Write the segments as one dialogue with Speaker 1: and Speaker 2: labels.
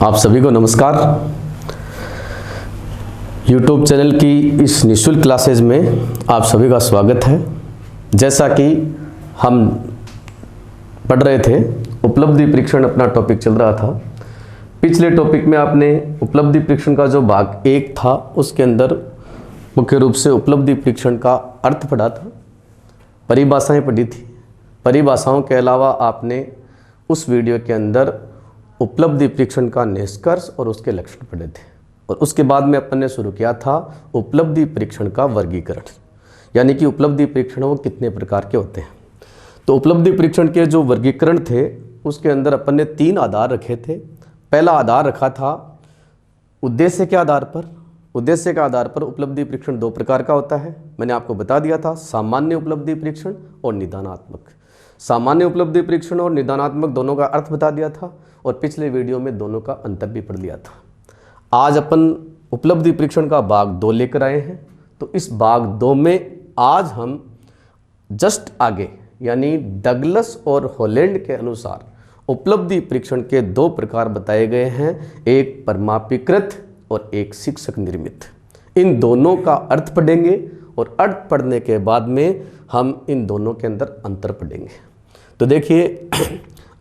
Speaker 1: आप सभी को नमस्कार। YouTube चैनल की इस निःशुल्क क्लासेज में आप सभी का स्वागत है। जैसा कि हम पढ़ रहे थे, उपलब्धि परीक्षण अपना टॉपिक चल रहा था। पिछले टॉपिक में आपने उपलब्धि परीक्षण का जो भाग 1 था उसके अंदर मुख्य रूप से उपलब्धि परीक्षण का अर्थ पढ़ा था, परिभाषाएं पढ़ी थी। परिभाषाओं के अलावा आपने उस वीडियो के अंदर उपलब्धि परीक्षण का निष्कर्ष और उसके लक्षण पढ़े थे। और उसके बाद में अपन ने शुरू किया था उपलब्धि परीक्षण का वर्गीकरण, यानी कि उपलब्धि परीक्षण वो कितने प्रकार के होते हैं। तो उपलब्धि परीक्षण के जो वर्गीकरण थे उसके अंदर अपन ने 3 आधार रखे थे। पहला आधार रखा था उद्देश्य के आधार पर। उद्देश्य के आधार पर उपलब्धि परीक्षण 2 प्रकार का होता है। मैंने आपको बता दिया था, सामान्य उपलब्धि परीक्षण और निदानात्मक। सामान्य उपलब्धि परीक्षण और निदानात्मक दोनों का अर्थ बता दिया था और पिछले वीडियो में दोनों का अंतर भी पढ़ लिया था। आज अपन उपलब्धि परीक्षण का भाग 2 लेकर आए हैं। तो इस भाग 2 में आज हम जस्ट आगे यानी डगलस और हॉलैंड के अनुसार उपलब्धि परीक्षण के 2 प्रकार बताए गए हैं, एक परमापीकृत और एक शिक्षक निर्मित। इन दोनों का अर्थ पढ़ेंगे और अर्थ पढ़ने के बाद में हम इन दोनों के अंदर अंतर पढ़ेंगे। तो देखिए,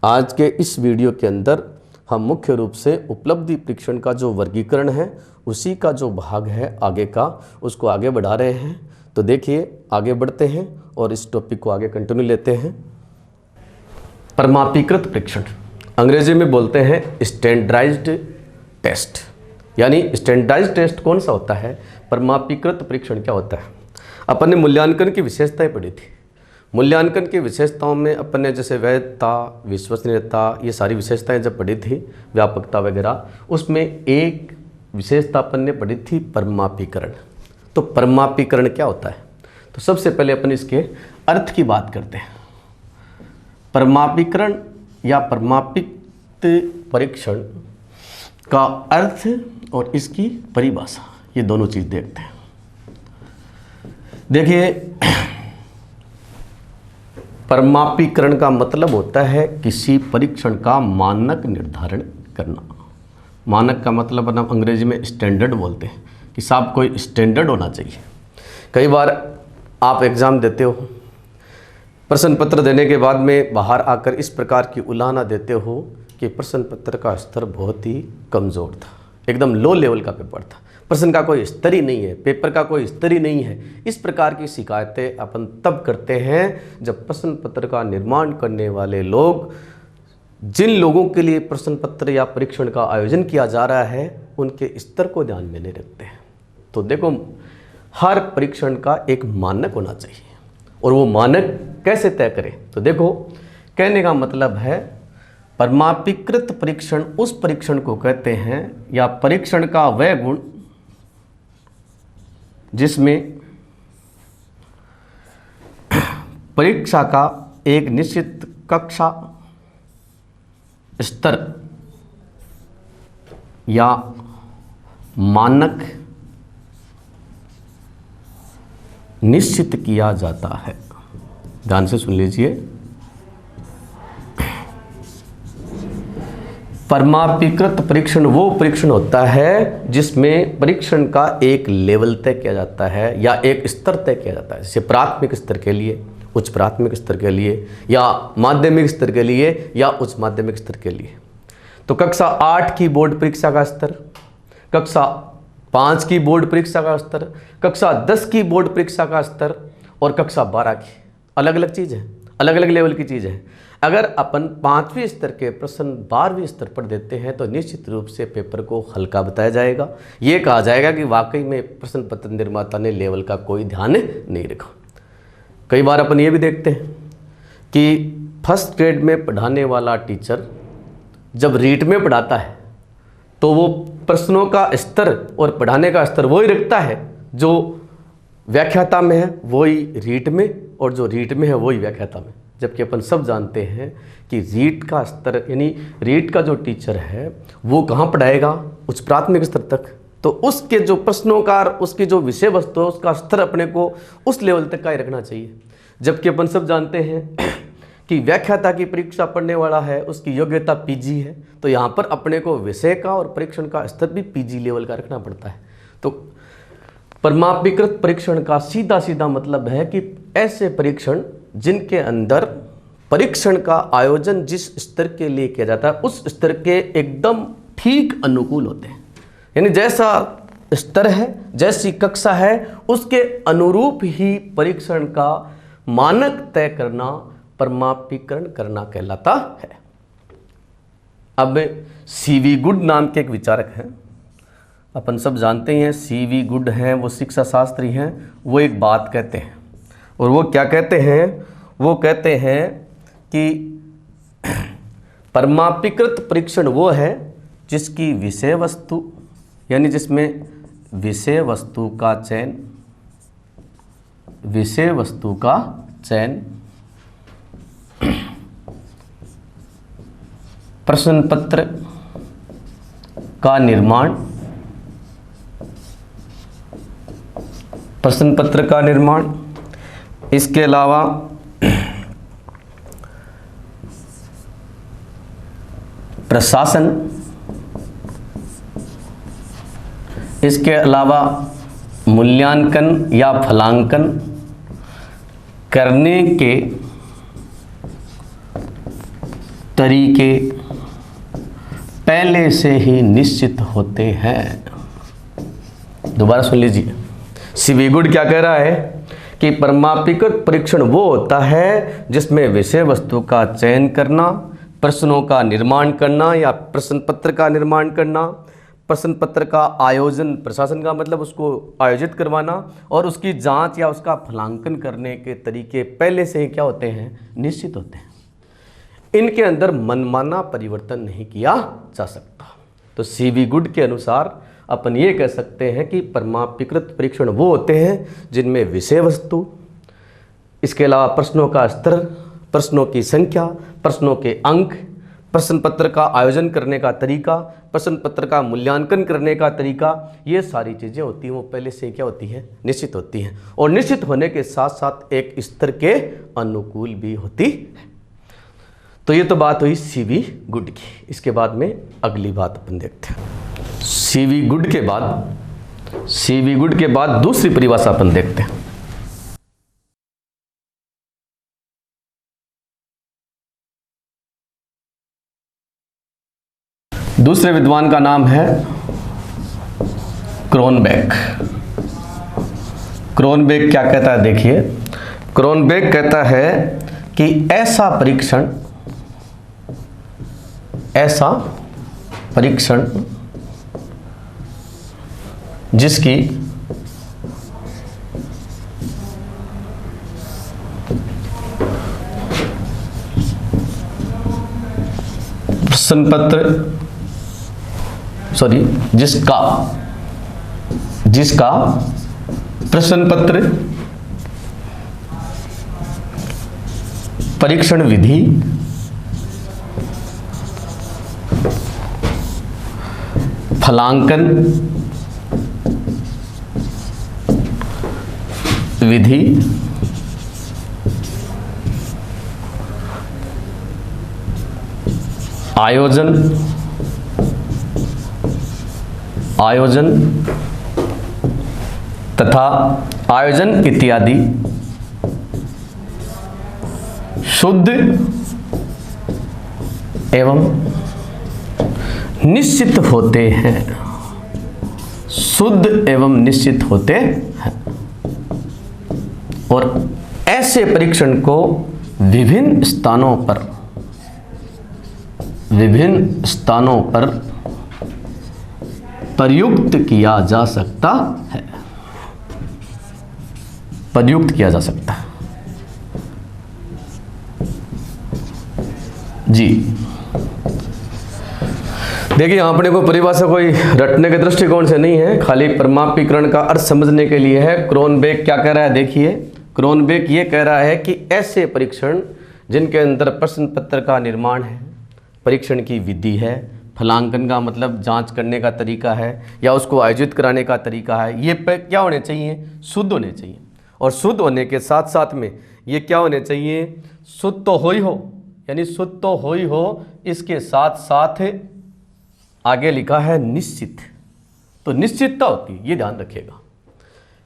Speaker 1: आज के इस वीडियो के अंदर हम मुख्य रूप से उपलब्धि परीक्षण का जो वर्गीकरण है उसी का जो भाग है आगे का, उसको आगे बढ़ा रहे हैं। तो देखिए, आगे बढ़ते हैं और इस टॉपिक को आगे कंटिन्यू लेते हैं। परमापीकृत परीक्षण, अंग्रेजी में बोलते हैं स्टैंडर्डाइज्ड टेस्ट। यानी स्टैंडर्डाइज्ड टेस्ट कौन सा होता है, परमापीकृत परीक्षण क्या होता है। अपन ने मूल्यांकन की विशेषताएं पढ़ी थी। मूल्यांकन की विशेषताओं में अपन ने जैसे वैधता, विश्वसनीयता, ये सारी विशेषताएं जब पढ़ी थी, व्यापकता वगैरह, उसमें एक विशेषता अपन ने पढ़ी थी परिमापीकरण। तो परिमापीकरण क्या होता है, तो सबसे पहले अपन इसके अर्थ की बात करते हैं। परिमापीकरण या परिमापित परीक्षण का अर्थ और इसकी परिभाषा, ये दोनों चीज़ देखते हैं। देखिए, परिमापीकरण का मतलब होता है किसी परीक्षण का मानक निर्धारण करना। मानक का मतलब हम अंग्रेजी में स्टैंडर्ड बोलते हैं कि साहब कोई स्टैंडर्ड होना चाहिए। कई बार आप एग्ज़ाम देते हो, प्रश्न पत्र देने के बाद में बाहर आकर इस प्रकार की उलाहना देते हो कि प्रश्न पत्र का स्तर बहुत ही कमज़ोर था, एकदम लो लेवल का पेपर था, प्रश्न का कोई स्तर ही नहीं है, पेपर का कोई स्तर ही नहीं है। इस प्रकार की शिकायतें अपन तब करते हैं जब प्रश्न पत्र का निर्माण करने वाले लोग, जिन लोगों के लिए प्रश्न पत्र या परीक्षण का आयोजन किया जा रहा है, उनके स्तर को ध्यान में नहीं रखते हैं। तो देखो, हर परीक्षण का एक मानक होना चाहिए और वो मानक कैसे तय करें। तो देखो, कहने का मतलब है परिमापीकृत परीक्षण उस परीक्षण को कहते हैं या परीक्षण का वह गुण जिसमें परीक्षा का एक निश्चित कक्षा, स्तर या मानक निश्चित किया जाता है। ध्यान से सुन लीजिए, परिमापीकृत परीक्षण वो परीक्षण होता है जिसमें परीक्षण का एक लेवल तय किया जाता है या एक स्तर तय किया जाता है। जैसे प्राथमिक स्तर के लिए, उच्च प्राथमिक स्तर के लिए, या माध्यमिक स्तर के लिए या उच्च माध्यमिक स्तर के लिए। तो कक्षा 8 की बोर्ड परीक्षा का स्तर, कक्षा 5 की बोर्ड परीक्षा का स्तर, कक्षा 10 की बोर्ड परीक्षा का स्तर और कक्षा 12 की, अलग अलग चीज़ है, अलग अलग लेवल की चीज़ है। अगर अपन 5वीं स्तर के प्रश्न 12वीं स्तर पर देते हैं तो निश्चित रूप से पेपर को हल्का बताया जाएगा। ये कहा जाएगा कि वाकई में प्रश्न पत्र निर्माता ने लेवल का कोई ध्यान नहीं रखा। कई बार अपन ये भी देखते हैं कि फर्स्ट ग्रेड में पढ़ाने वाला टीचर जब रीट में पढ़ाता है तो वो प्रश्नों का स्तर और पढ़ाने का स्तर वही रखता है जो व्याख्याता में है वही रीट में, और जो रीट में है वही व्याख्याता में। जबकि अपन सब जानते हैं कि रीट का स्तर यानी रीट का जो टीचर है वो कहाँ पढ़ाएगा, उच्च प्राथमिक स्तर तक। तो उसके जो प्रश्नों का, उसकी जो विषय वस्तु है, उसका स्तर अपने को उस लेवल तक का ही रखना चाहिए। जबकि अपन सब जानते हैं कि व्याख्याता की परीक्षा पढ़ने वाला है उसकी योग्यता पीजी है, तो यहाँ पर अपने को विषय का और परीक्षण का स्तर भी पीजी लेवल का रखना पड़ता है। तो परमापिकृत परीक्षण का सीधा सीधा मतलब है कि ऐसे परीक्षण जिनके अंदर परीक्षण का आयोजन जिस स्तर के लिए किया जाता है उस स्तर के एकदम ठीक अनुकूल होते हैं। यानी जैसा स्तर है, जैसी कक्षा है, उसके अनुरूप ही परीक्षण का मानक तय करना परमापीकरण करना कहलाता है। अब सीवी गुड नाम के एक विचारक हैं, अपन सब जानते हैं सीवी गुड हैं, वो शिक्षा शास्त्री हैं। वो एक बात कहते हैं, और वो क्या कहते हैं? वो कहते हैं कि परमापीकृत परीक्षण वो है जिसकी विषय वस्तु, यानी जिसमें विषय वस्तु का चयन प्रश्न पत्र का निर्माण, इसके अलावा प्रशासन, इसके अलावा मूल्यांकन या फलांकन करने के तरीके पहले से ही निश्चित होते हैं। दोबारा सुन लीजिए, सीवी गुड क्या कह रहा है कि परमापिकृत परीक्षण वो होता है जिसमें विषय वस्तु का चयन करना, प्रश्नों का निर्माण करना या प्रश्न पत्र का निर्माण करना, प्रश्न पत्र का आयोजन, प्रशासन का मतलब उसको आयोजित करवाना, और उसकी जांच या उसका फलांकन करने के तरीके पहले से ही क्या होते हैं? निश्चित होते हैं। इनके अंदर मनमाना परिवर्तन नहीं किया जा सकता। तो सीवी गुड के अनुसार अपन ये कह सकते हैं कि परमापीकृत परीक्षण वो होते हैं जिनमें विषय वस्तु, इसके अलावा प्रश्नों का स्तर, प्रश्नों की संख्या, प्रश्नों के अंक, प्रश्न पत्र का आयोजन करने का तरीका, प्रश्न पत्र का मूल्यांकन करने का तरीका, ये सारी चीज़ें होती हैं वो पहले से क्या होती हैं? निश्चित होती हैं, और निश्चित होने के साथ साथ एक स्तर के अनुकूल भी होती है। तो ये तो बात हुई सीवी गुड की। इसके बाद में अगली बात अपन देखते हैं। सीवी गुड के बाद दूसरी परिभाषा अपन देखते हैं। दूसरे विद्वान का नाम है क्रोनबेक। क्रोनबेक क्या कहता है? देखिए, क्रोनबेक कहता है कि ऐसा परीक्षण जिसकी जिसका प्रश्न पत्र, परीक्षण विधि, फलांकन विधि, आयोजन तथा आयोजन इत्यादि शुद्ध एवं निश्चित होते हैं। और ऐसे परीक्षण को विभिन्न स्थानों पर प्रयुक्त किया जा सकता है। जी देखिए, यहाँ अपने को परिभाषा कोई रटने के दृष्टिकोण से नहीं है, खाली परमापीकरण का अर्थ समझने के लिए है। क्रोनबेक क्या कह रहा है? देखिए, क्रोनबेक ये कह रहा है कि ऐसे परीक्षण जिनके अंदर प्रश्न पत्र का निर्माण है, परीक्षण की विधि है, फलांकन का मतलब जांच करने का तरीका है या उसको आयोजित कराने का तरीका है, ये क्या होने चाहिए? शुद्ध होने चाहिए। और शुद्ध होने के साथ साथ में ये क्या होने चाहिए, शुद्ध तो हो ही हो, यानी शुद्ध तो हो ही हो, इसके साथ साथ आगे लिखा है निश्चित, तो निश्चितता होती है, ये ध्यान रखिएगा।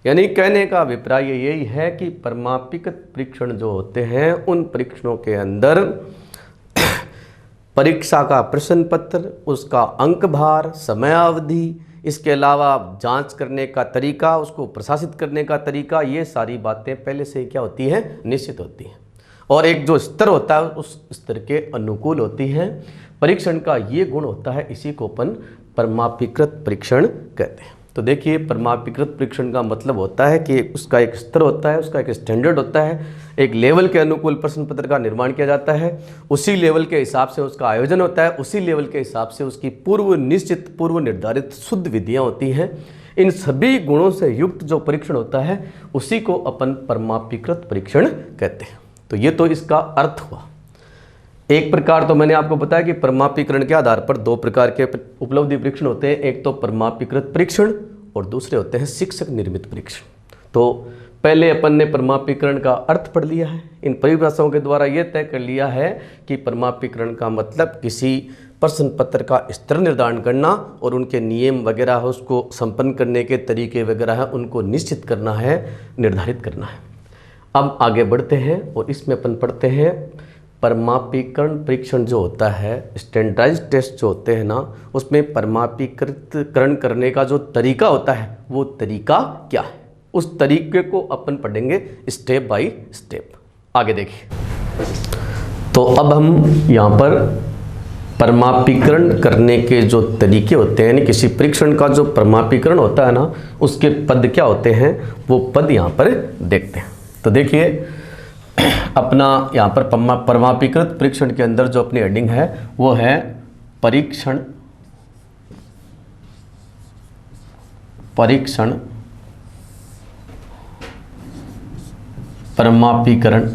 Speaker 1: यानी कहने का अभिप्राय यही है कि परमापिकृत परीक्षण जो होते हैं उन परीक्षणों के अंदर परीक्षा का प्रश्न पत्र, उसका अंक भार, समयावधि, इसके अलावा जांच करने का तरीका, उसको प्रशासित करने का तरीका, ये सारी बातें पहले से क्या होती हैं, निश्चित होती हैं और एक जो स्तर होता है उस स्तर के अनुकूल होती हैं। परीक्षण का ये गुण होता है, इसी को अपन परमापिकृत परीक्षण कहते हैं। तो देखिए परमापिकृत परीक्षण का मतलब होता है कि उसका एक स्तर होता है, उसका एक स्टैंडर्ड होता है, एक लेवल के अनुकूल प्रश्न पत्र का निर्माण किया जाता है, उसी लेवल के हिसाब से उसका आयोजन होता है, उसी लेवल के हिसाब से उसकी पूर्व निश्चित पूर्व निर्धारित शुद्ध विधियाँ होती हैं। इन सभी गुणों से युक्त जो परीक्षण होता है उसी को अपन परमापिकृत परीक्षण कहते हैं। तो ये तो इसका अर्थ हुआ। एक प्रकार तो मैंने आपको बताया कि परमापीकरण के आधार पर दो प्रकार के उपलब्धि परीक्षण होते हैं, एक तो परमापीकृत परीक्षण और दूसरे होते हैं शिक्षक निर्मित परीक्षण। तो पहले अपन ने परमापीकरण का अर्थ पढ़ लिया है, इन परिभाषाओं के द्वारा ये तय कर लिया है कि परमापीकरण का मतलब किसी प्रश्न पत्र का स्तर निर्धारण करना और उनके नियम वगैरह है उसको संपन्न करने के तरीके वगैरह है उनको निश्चित करना है, निर्धारित करना है। अब आगे बढ़ते हैं और इसमें अपन पढ़ते हैं परमापीकरण परीक्षण जो होता है, स्टैंडर्डाइज टेस्ट जो होते हैं ना, उसमें परमापीकरण करने का जो तरीका होता है वो तरीका क्या है, उस तरीके को अपन पढ़ेंगे स्टेप बाय स्टेप। आगे देखिए, तो अब हम यहाँ पर परमापीकरण करने के जो तरीके होते हैं, यानी किसी परीक्षण का जो परमापीकरण होता है ना, उसके पद क्या होते हैं वो पद यहाँ पर देखते हैं। तो देखिए अपना यहाँ पर परमापीकृत परीक्षण के अंदर जो अपनी हेडिंग है वो है परीक्षण परमापीकरण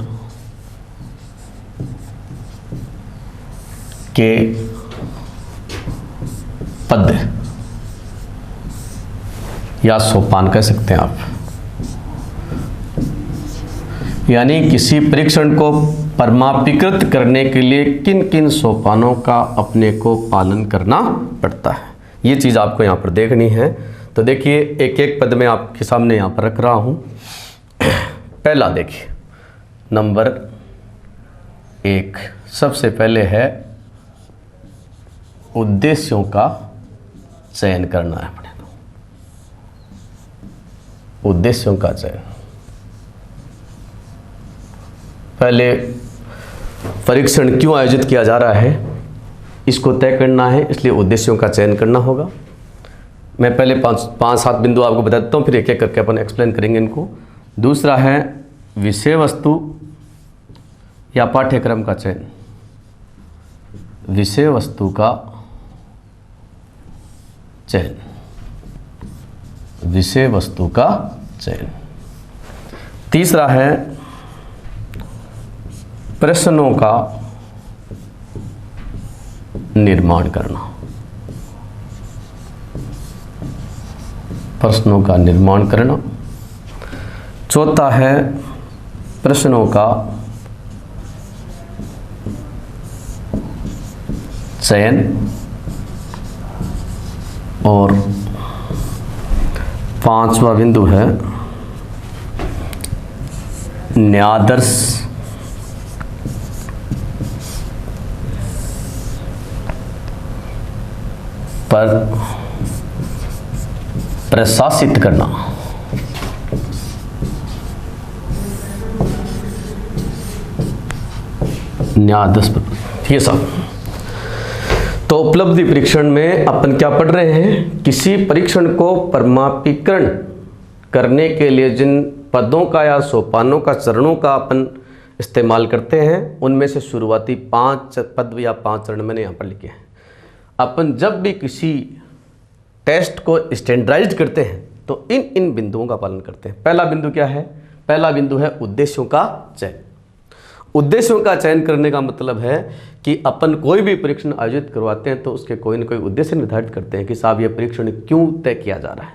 Speaker 1: के पद या सोपान कह सकते हैं आप, यानी किसी परीक्षण को परमापीकृत करने के लिए किन किन सोपानों का अपने को पालन करना पड़ता है, ये चीज़ आपको यहाँ पर देखनी है। तो देखिए एक एक पद में आपके सामने यहाँ पर रख रहा हूँ। पहला देखिए नंबर 1, सबसे पहले है उद्देश्यों का चयन करना है अपने को, उद्देश्यों का चयन। पहले परीक्षण क्यों आयोजित किया जा रहा है इसको तय करना है, इसलिए उद्देश्यों का चयन करना होगा। मैं पहले 5-7 बिंदु आपको बता देता हूँ, फिर एक एक करके अपन एक्सप्लेन करेंगे इनको। दूसरा है विषय वस्तु या पाठ्यक्रम का चयन, विषय वस्तु का चयन, विषय वस्तु का चयन। तीसरा है प्रश्नों का निर्माण करना, प्रश्नों का निर्माण करना। चौथा है प्रश्नों का चयन और 5वां बिंदु है न्यायादर्श पर प्रशासित करना। न्यायाधीश पर ये सब। तो उपलब्धि परीक्षण में अपन क्या पढ़ रहे हैं, किसी परीक्षण को परमापीकरण करने के लिए जिन पदों का या सोपानों का चरणों का अपन इस्तेमाल करते हैं उनमें से शुरुआती 5 पद या 5 चरण मैंने यहाँ पर लिखे हैं। अपन जब भी किसी टेस्ट को स्टैंडर्डाइज्ड करते हैं तो इन बिंदुओं का पालन करते हैं। पहला बिंदु क्या है, पहला बिंदु है उद्देश्यों का चयन। उद्देश्यों का चयन करने का मतलब है कि अपन कोई भी परीक्षण आयोजित करवाते हैं तो उसके कोई न कोई उद्देश्य निर्धारित करते हैं कि साहब ये परीक्षण क्यों तय किया जा रहा है।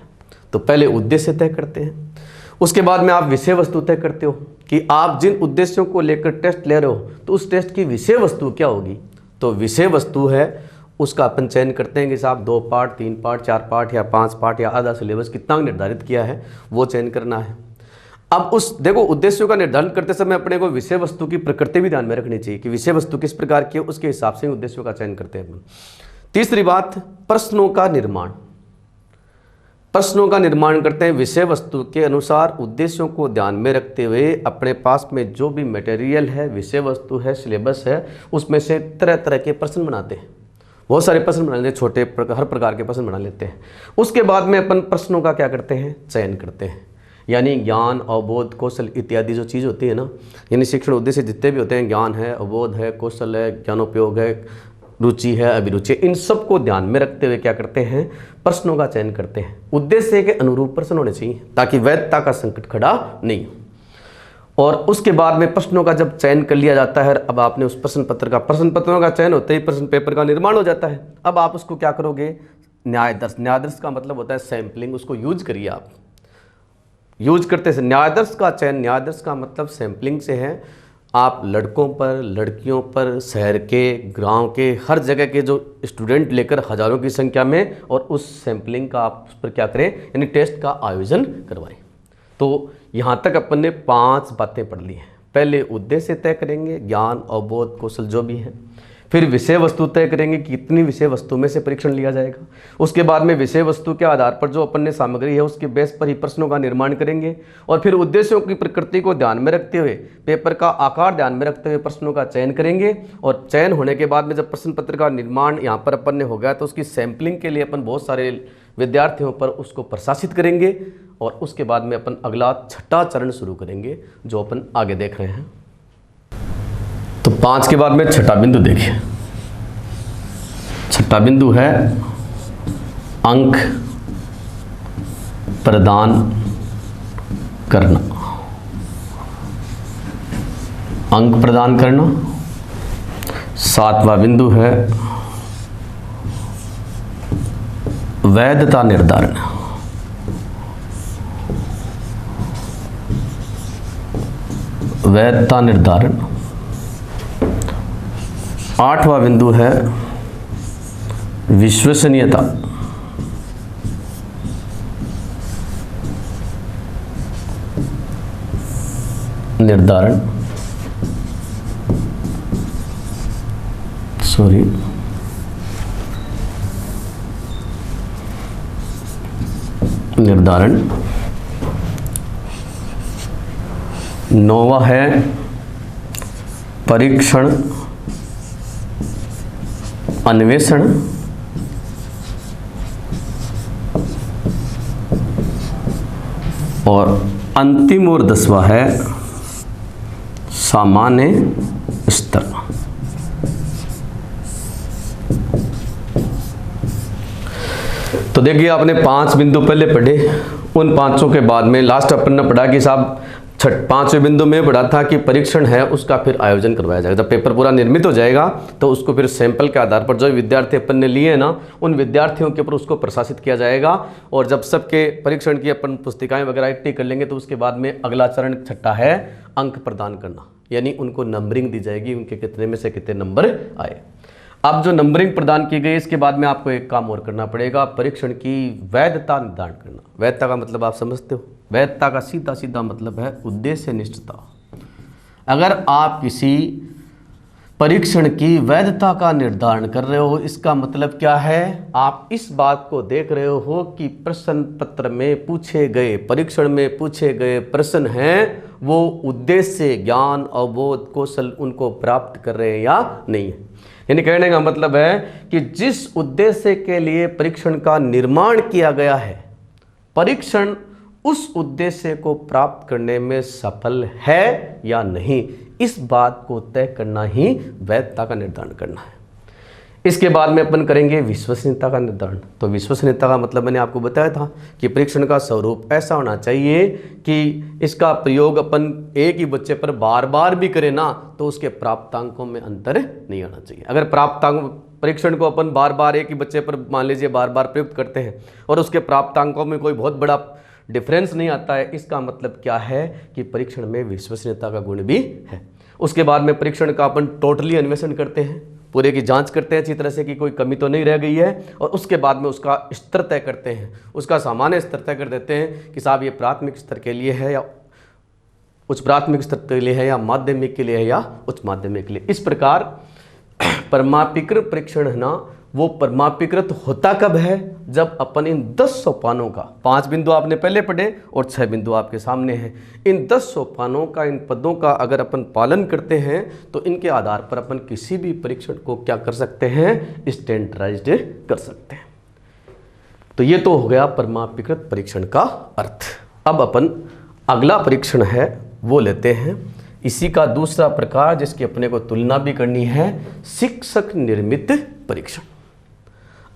Speaker 1: तो पहले उद्देश्य तय करते हैं, उसके बाद में आप विषय वस्तु तय करते हो कि आप जिन उद्देश्यों को लेकर टेस्ट ले रहे हो तो उस टेस्ट की विषय वस्तु क्या होगी। तो विषय वस्तु है उसका अपन चयन करते हैं कि साहब 2 पार्ट, 3 पार्ट, 4 पार्ट या 5 पार्ट या आधा सिलेबस कितना निर्धारित किया है वो चयन करना है। अब उस देखो उद्देश्यों का निर्धारण करते समय अपने को विषय वस्तु की प्रकृति भी ध्यान में रखनी चाहिए कि विषय वस्तु किस प्रकार की है, उसके हिसाब से उद्देश्यों का चयन करते हैं अपन। तीसरी बात, प्रश्नों का निर्माण। प्रश्नों का निर्माण करते हैं विषय वस्तु के अनुसार उद्देश्यों को ध्यान में रखते हुए अपने पास में जो भी मटेरियल है, विषय वस्तु है, सिलेबस है, उसमें से तरह तरह के प्रश्न बनाते हैं। बहुत सारे प्रश्न बना लेते हैं, छोटे हर प्रकार के प्रश्न बना लेते हैं। उसके बाद में अपन प्रश्नों का क्या करते हैं, चयन करते हैं। यानी ज्ञान, अवबोध, कौशल इत्यादि जो चीज़ होती है ना, यानी शिक्षण उद्देश्य जितने भी होते हैं, ज्ञान है, अवबोध है, कौशल है, ज्ञानोपयोग है, रुचि है, अभिरुचि, इन सब को ध्यान में रखते हुए क्या करते हैं, प्रश्नों का चयन करते हैं। उद्देश्य के अनुरूप प्रश्न होने चाहिए ताकि वैधता का संकट खड़ा नहीं हो। और उसके बाद में प्रश्नों का जब चयन कर लिया जाता है, अब आपने उस प्रश्न पत्रों का चयन होते ही प्रश्न पेपर का निर्माण हो जाता है। अब आप उसको क्या करोगे, न्यायादर्श का मतलब होता है सैंपलिंग, उसको यूज करिए। आप यूज करते हैं न्यायादर्श का चयन, न्यायादर्श का मतलब सैंपलिंग से है। आप लड़कों पर, लड़कियों पर, शहर के, गांव के, हर जगह के जो स्टूडेंट लेकर हजारों की संख्या में, और उस सैंपलिंग का आप उस पर क्या करें, यानी टेस्ट का आयोजन करवाएं। तो यहाँ तक अपन ने 5 बातें पढ़ ली हैं। पहले उद्देश्य तय करेंगे, ज्ञान, अवबोध, कौशल जो भी है। फिर विषय वस्तु तय करेंगे कि कितनी विषय वस्तु में से परीक्षण लिया जाएगा। उसके बाद में विषय वस्तु के आधार पर जो अपन ने सामग्री है उसके बेस पर ही प्रश्नों का निर्माण करेंगे। और फिर उद्देश्यों की प्रकृति को ध्यान में रखते हुए, पेपर का आकार ध्यान में रखते हुए प्रश्नों का चयन करेंगे। और चयन होने के बाद में जब प्रश्न पत्र का निर्माण यहाँ पर अपन ने हो गया तो उसकी सैंपलिंग के लिए अपन बहुत सारे विद्यार्थियों पर उसको प्रशासित करेंगे। और उसके बाद में अपन अगला 6ठा चरण शुरू करेंगे जो अपन आगे देख रहे हैं। तो 5 के बाद में 6ठा बिंदु देखिए। 6ठा बिंदु है अंक प्रदान करना। अंक प्रदान करना। 7वां बिंदु है वैधता निर्धारण। वैधता निर्धारण। 8वां बिंदु है विश्वसनीयता। निर्धारण, निर्धारण। 9वां है परीक्षण अन्वेषण। और अंतिम और 10वां है सामान्य स्तर। तो देखिए आपने 5 बिंदु पहले पढ़े, उन 5 के बाद में लास्ट अपन ने पढ़ा कि साहब 5वें बिंदु में पढ़ा था कि परीक्षण है उसका फिर आयोजन करवाया जाएगा। जब पेपर पूरा निर्मित हो जाएगा तो उसको फिर सैंपल के आधार पर जो विद्यार्थी अपन ने लिए हैं ना, उन विद्यार्थियों के ऊपर उसको प्रशासित किया जाएगा। और जब सबके परीक्षण की अपन पुस्तिकाएं वगैरह इकट्ठी कर लेंगे तो उसके बाद में अगला चरण 6ठा है अंक प्रदान करना, यानी उनको नंबरिंग दी जाएगी, उनके कितने में से कितने नंबर आए। अब जो नंबरिंग प्रदान की गई इसके बाद में आपको एक काम और करना पड़ेगा, परीक्षण की वैधता निर्धारण करना। वैधता का मतलब आप समझते हो, वैधता का सीधा सीधा मतलब है उद्देश्य निष्ठता। अगर आप किसी परीक्षण की वैधता का निर्धारण कर रहे हो, इसका मतलब क्या है, आप इस बात को देख रहे हो कि प्रश्न पत्र में पूछे गए, परीक्षण में पूछे गए प्रश्न हैं वो उद्देश्य, ज्ञान, अवबोध, कौशल उनको प्राप्त कर रहे हैं या नहीं है। यानी कहने का मतलब है कि जिस उद्देश्य के लिए परीक्षण का निर्माण किया गया है, परीक्षण उस उद्देश्य को प्राप्त करने में सफल है या नहीं, इस बात को तय करना ही वैधता का निर्धारण करना है। इसके बाद में अपन करेंगे विश्वसनीयता का निर्धारण। तो विश्वसनीयता का मतलब मैंने आपको बताया था कि परीक्षण का स्वरूप ऐसा होना चाहिए कि इसका प्रयोग अपन एक ही बच्चे पर बार बार भी करें ना तो उसके प्राप्तांकों में अंतर नहीं आना चाहिए। अगर प्राप्तांक परीक्षण को अपन बार बार एक ही बच्चे पर मान लीजिए बार बार प्रयुक्त करते हैं और उसके प्राप्तांकों में कोई बहुत बड़ा डिफरेंस नहीं आता है, इसका मतलब क्या है कि परीक्षण में विश्वसनीयता का गुण भी है। उसके बाद में परीक्षण का अपन टोटली अन्वेषण करते हैं, पूरे की जांच करते हैं अच्छी तरह से कि कोई कमी तो नहीं रह गई है, और उसके बाद में उसका स्तर तय करते हैं, उसका सामान्य स्तर तय कर देते हैं कि साहब ये प्राथमिक स्तर के लिए है या उच्च प्राथमिक स्तर के लिए है या माध्यमिक के लिए है या उच्च माध्यमिक के लिए। इस प्रकार परमापिकृत परीक्षण है ना, वो परमापिकृत होता कब है, जब अपन इन 10 सोपानों का, 5 बिंदु आपने पहले पढ़े और 6 बिंदु आपके सामने हैं, इन 10 सोपानों का, इन पदों का अगर अपन पालन करते हैं तो इनके आधार पर अपन किसी भी परीक्षण को क्या कर सकते हैं, स्टैंडर्डाइज्ड कर सकते हैं। तो ये तो हो गया परमापिकृत परीक्षण का अर्थ। अब अपन अगला परीक्षण है वो लेते हैं, इसी का दूसरा प्रकार जिसकी अपने को तुलना भी करनी है, शिक्षक निर्मित परीक्षण।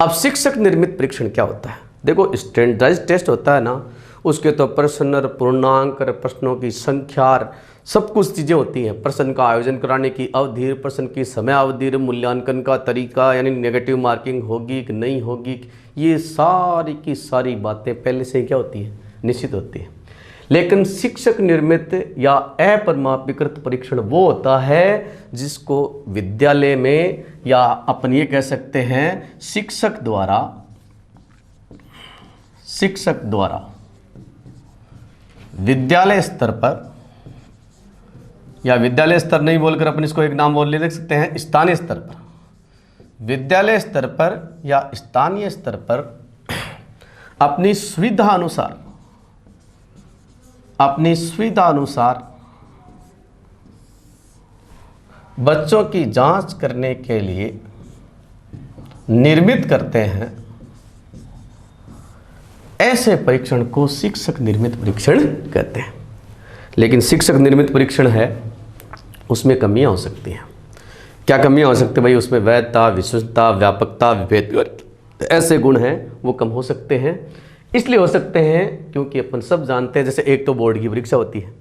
Speaker 1: अब शिक्षक निर्मित परीक्षण क्या होता है? देखो, स्टैंडर्डाइज्ड टेस्ट होता है ना, उसके तो प्रश्न, पूर्णांक, प्रश्नों की संख्या, सब कुछ चीज़ें होती हैं। प्रश्न का आयोजन कराने की अवधि, प्रश्न की समय अवधि, मूल्यांकन का तरीका, यानी नेगेटिव मार्किंग होगी कि नहीं होगी, ये सारी की सारी बातें पहले से ही क्या होती है, निश्चित होती है। लेकिन शिक्षक निर्मित या अपरमापिकृत परीक्षण वो होता है जिसको विद्यालय में, या अपन ये कह सकते हैं शिक्षक द्वारा विद्यालय स्तर पर, या विद्यालय स्तर नहीं बोलकर अपन इसको एक नाम बोल ले सकते हैं, स्थानीय स्तर पर, विद्यालय स्तर पर या स्थानीय स्तर पर अपनी सुविधा अनुसार बच्चों की जांच करने के लिए निर्मित करते हैं, ऐसे परीक्षण को शिक्षक निर्मित परीक्षण कहते हैं। लेकिन शिक्षक निर्मित परीक्षण है, उसमें कमियां हो सकती हैं। क्या कमियां हो सकती है भाई? उसमें वैधता, विश्वसनीयता, व्यापकता, विभेद, ऐसे गुण हैं वो कम हो सकते हैं। इसलिए हो सकते हैं क्योंकि अपन सब जानते हैं, जैसे एक तो बोर्ड की परीक्षा होती है,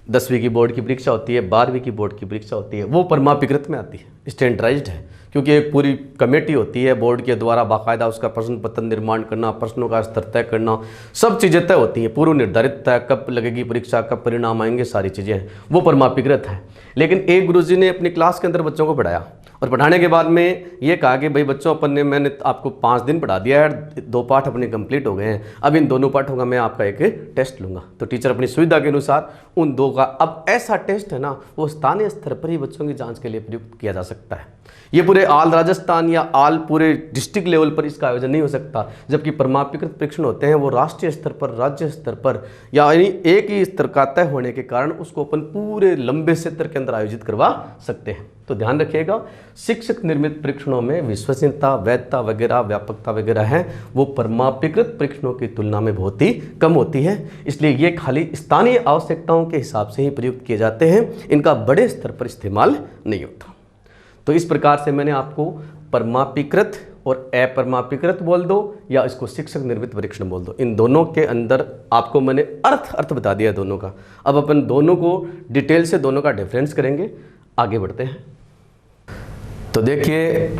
Speaker 1: 10वीं की बोर्ड की परीक्षा होती है, 12वीं की बोर्ड की परीक्षा होती है, वो परमापिकृत में आती है, स्टैंडर्डाइज्ड है, क्योंकि एक पूरी कमेटी होती है बोर्ड के द्वारा, बाकायदा उसका प्रश्न पत्र निर्माण करना, प्रश्नों का स्तर तय करना, सब चीज़ें तय होती हैं, पूर्व निर्धारित तय, कब लगेगी परीक्षा, कब परिणाम आएंगे, सारी चीज़ें हैं, वो परमापिकृत है। लेकिन एक गुरुजी ने अपनी क्लास के अंदर बच्चों को पढ़ाया और पढ़ाने के बाद में ये कहा कि भाई बच्चों, मैंने आपको 5 दिन पढ़ा दिया है, 2 पाठ अपने कंप्लीट हो गए हैं, अब इन दोनों पाठों का मैं आपका एक टेस्ट लूँगा। तो टीचर अपनी सुविधा के अनुसार उन 2 का, अब ऐसा टेस्ट है ना, वो स्थानीय स्तर पर ही बच्चों की जांच के लिए प्रयुक्त किया जा सकता है। ये पूरे ऑल राजस्थान या ऑल पूरे डिस्ट्रिक्ट लेवल पर इसका आयोजन नहीं हो सकता, जबकि परमापिकृत परीक्षण होते हैं वो राष्ट्रीय स्तर पर, राज्य स्तर पर, यानी एक ही स्तर का तय होने के कारण उसको अपन पूरे लंबे क्षेत्र के अंदर आयोजित करवा सकते हैं। तो ध्यान रखिएगा, शिक्षक निर्मित परीक्षणों में विश्वसनीयता, वैधता वगैरह, व्यापकता वगैरह है, वो परमापिकृत परीक्षणों की तुलना में बहुत ही कम होती है। इसलिए ये खाली स्थानीय आवश्यकताओं के हिसाब से ही प्रयुक्त किए जाते हैं, इनका बड़े स्तर पर इस्तेमाल नहीं होता। तो इस प्रकार से मैंने आपको परमापिकृत और अपरमापिकृत बोल दो, या इसको शिक्षक निर्मित परीक्षण बोल दो, इन दोनों के अंदर आपको मैंने अर्थ बता दिया दोनों का। अब अपन दोनों को डिटेल से दोनों का डिफरेंस करेंगे, आगे बढ़ते हैं। तो देखिए,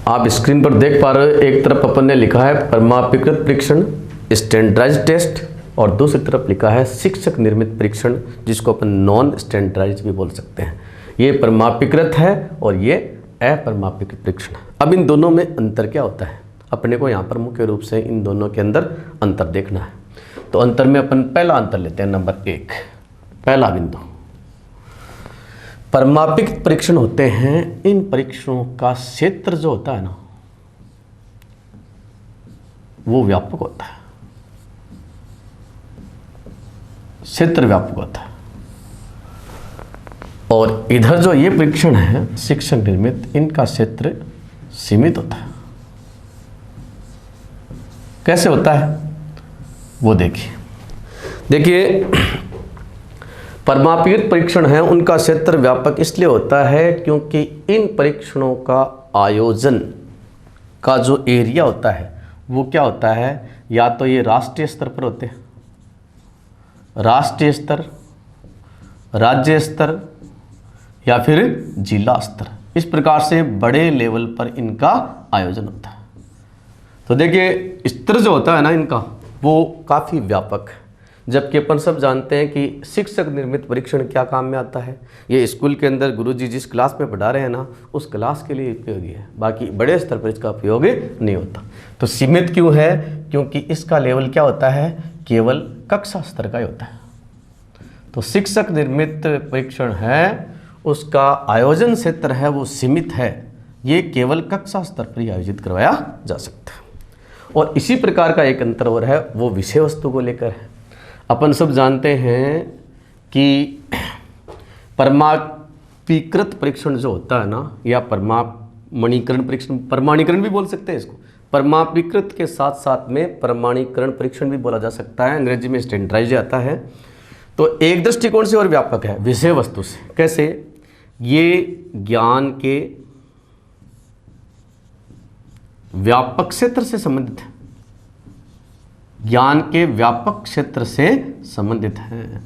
Speaker 1: आप स्क्रीन पर देख पा रहे हो, एक तरफ अपन ने लिखा है परमापिकृत परीक्षण, स्टैंडर्डाइज्ड टेस्ट, और दूसरी तरफ लिखा है शिक्षक निर्मित परीक्षण, जिसको अपन नॉन स्टैंडर्डाइज्ड भी बोल सकते हैं। ये परमापिकृत है और ये अपरमापिकृत परीक्षण। अब इन दोनों में अंतर क्या होता है, अपने को यहाँ पर मुख्य रूप से इन दोनों के अंदर अंतर देखना है। तो अंतर में अपन पहला अंतर लेते हैं, नंबर 1, पहला बिंदु, परमापिकृत परीक्षण होते हैं, इन परीक्षणों का क्षेत्र जो होता है ना, वो व्यापक होता है, क्षेत्र व्यापक होता है। और इधर जो ये परीक्षण है शिक्षक निर्मित, इनका क्षेत्र सीमित होता है। कैसे होता है वो देखिए, परमापिकृत परीक्षण है, उनका क्षेत्र व्यापक इसलिए होता है क्योंकि इन परीक्षणों का आयोजन का जो एरिया होता है वो क्या होता है, या तो ये राष्ट्रीय स्तर पर होते हैं, राष्ट्रीय स्तर, राज्य स्तर, या फिर जिला स्तर, इस प्रकार से बड़े लेवल पर इनका आयोजन होता है। तो देखिए, स्तर जो होता है ना इनका, वो काफ़ी व्यापक है। जबकि अपन सब जानते हैं कि शिक्षक निर्मित परीक्षण क्या काम में आता है, ये स्कूल के अंदर गुरुजी जिस क्लास में पढ़ा रहे हैं ना, उस क्लास के लिए उपयोगी है, बाकी बड़े स्तर पर इसका उपयोग नहीं होता। तो सीमित क्यों है? क्योंकि इसका लेवल क्या होता है, केवल कक्षा स्तर का ही होता है। तो शिक्षक निर्मित परीक्षण है, उसका आयोजन क्षेत्र है वो सीमित है, ये केवल कक्षा स्तर पर ही आयोजित करवाया जा सकता है। और इसी प्रकार का एक अंतर और है, वो विषय वस्तु को लेकर है। अपन सब जानते हैं कि परमाणुकृत परीक्षण जो होता है ना, या परमाणुकरण परीक्षण, परमाणुकरण भी बोल सकते हैं इसको, परमाणुकृत के साथ साथ में परमाणुकरण परीक्षण भी बोला जा सकता है, अंग्रेजी में स्टैंडर्डाइज आता है। तो एक दृष्टिकोण से और व्यापक है विषय वस्तु से। कैसे? ये ज्ञान के व्यापक क्षेत्र से संबंधित है, ज्ञान के व्यापक क्षेत्र से संबंधित है।